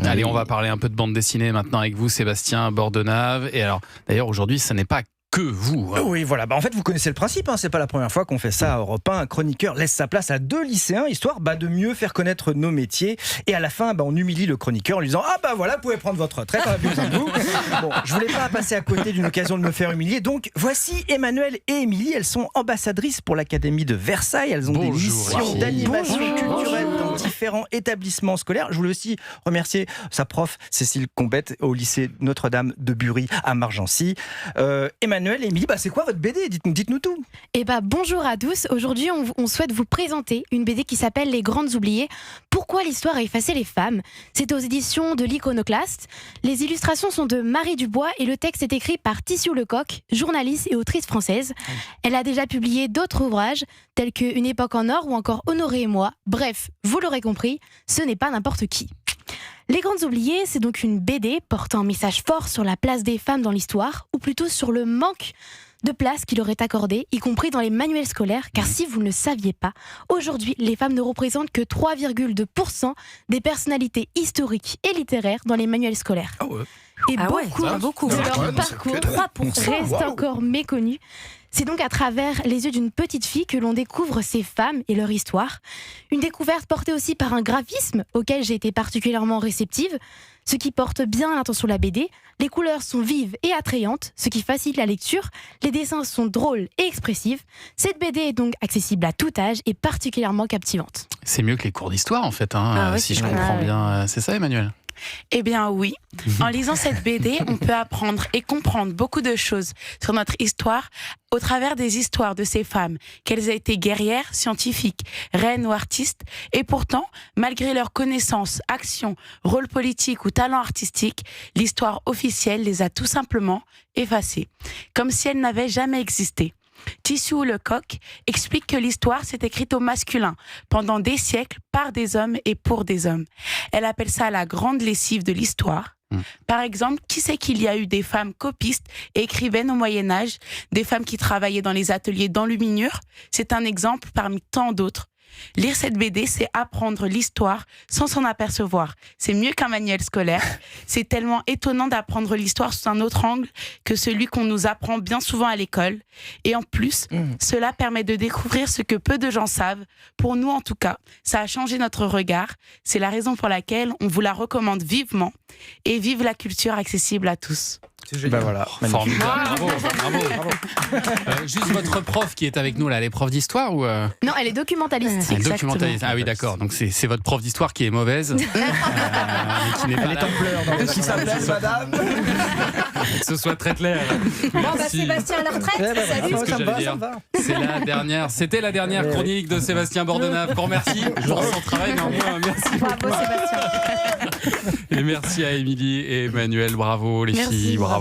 Allez, on va parler un peu de bande dessinée maintenant avec vous, Sébastien Bordenave. Et alors, d'ailleurs, aujourd'hui, ce n'est pas que vous. Oui, voilà. En fait, vous connaissez le principe. C'est pas la première fois qu'on fait ça à Europe 1. Un chroniqueur laisse sa place à deux lycéens, histoire de mieux faire connaître nos métiers. Et à la fin, on humilie le chroniqueur en lui disant « Ah voilà, vous pouvez prendre votre retraite, on a plus besoin de vous. » Bon, je voulais pas passer à côté d'une occasion de me faire humilier. Donc, voici Emmanuel et Émilie. Elles sont ambassadrices pour l'Académie de Versailles. Elles ont des missions d'animation culturelle dans différents établissements scolaires. Je voulais aussi remercier sa prof, Cécile Combette, au lycée Notre-Dame de Bury à Margency. Emmanuel et Émilie, c'est quoi votre BD ? Dites-nous tout. Bonjour à tous. Aujourd'hui, on souhaite vous présenter une BD qui s'appelle Les Grandes Oubliées. Pourquoi l'histoire a effacé les femmes ? C'est aux éditions de l'Iconoclaste. Les illustrations sont de Marie Dubois et le texte est écrit par Tissou Lecoq, journaliste et autrice française. Elle a déjà publié d'autres ouvrages tels que Une époque en or ou encore Honoré et moi. Bref, vous l'aurez compris, ce n'est pas n'importe qui. Les Grandes Oubliées, c'est donc une BD portant un message fort sur la place des femmes dans l'histoire, ou plutôt sur le manque de place qui leur est accordée, y compris dans les manuels scolaires, car si vous ne le saviez pas, aujourd'hui, les femmes ne représentent que 3,2% des personnalités historiques et littéraires dans les manuels scolaires. Et beaucoup de leur parcours restent encore méconnus. C'est donc à travers les yeux d'une petite fille que l'on découvre ces femmes et leur histoire. Une découverte portée aussi par un graphisme auquel j'ai été particulièrement réceptive, ce qui porte bien l'attention de la BD. Les couleurs sont vives et attrayantes, ce qui facilite la lecture. Les dessins sont drôles et expressifs. Cette BD est donc accessible à tout âge et particulièrement captivante. C'est mieux que les cours d'histoire en fait, si je comprends bien. C'est ça, Emmanuel ? Eh bien oui, en lisant cette BD, on peut apprendre et comprendre beaucoup de choses sur notre histoire au travers des histoires de ces femmes, qu'elles aient été guerrières, scientifiques, reines ou artistes, et pourtant, malgré leurs connaissances, actions, rôles politiques ou talents artistiques, l'histoire officielle les a tout simplement effacées, comme si elles n'avaient jamais existé. Tissou Lecoq explique que l'histoire s'est écrite au masculin pendant des siècles par des hommes et pour des hommes. Elle appelle ça la grande lessive de l'histoire. Par exemple, qui sait qu'il y a eu des femmes copistes et écrivaines au Moyen-Âge, des femmes qui travaillaient dans les ateliers d'enluminure ? C'est un exemple parmi tant d'autres. Lire cette BD, c'est apprendre l'histoire sans s'en apercevoir. C'est mieux qu'un manuel scolaire. C'est tellement étonnant d'apprendre l'histoire sous un autre angle que celui qu'on nous apprend bien souvent à l'école. Et en plus, cela permet de découvrir ce que peu de gens savent. Pour nous, en tout cas, ça a changé notre regard. C'est la raison pour laquelle on vous la recommande vivement. Et vive la culture accessible à tous. Voilà, formidable. Bravo. Juste votre prof qui est avec nous là, elle est prof d'histoire ou Non, elle est documentaliste. Documentaliste. Ah oui, d'accord. Donc c'est votre prof d'histoire qui est mauvaise. Qui n'est Elle est en pleurs dans le s'appelle madame. Que ce soit très clair. Sébastien à la retraite. Salut. C'est ce que j'allais dire. C'est la dernière. C'était la dernière chronique de Sébastien Bordenave. Encore merci pour son travail. Néanmoins, merci. Bravo Sébastien. Et merci à Émilie et Emmanuel. Bravo les filles. Bravo.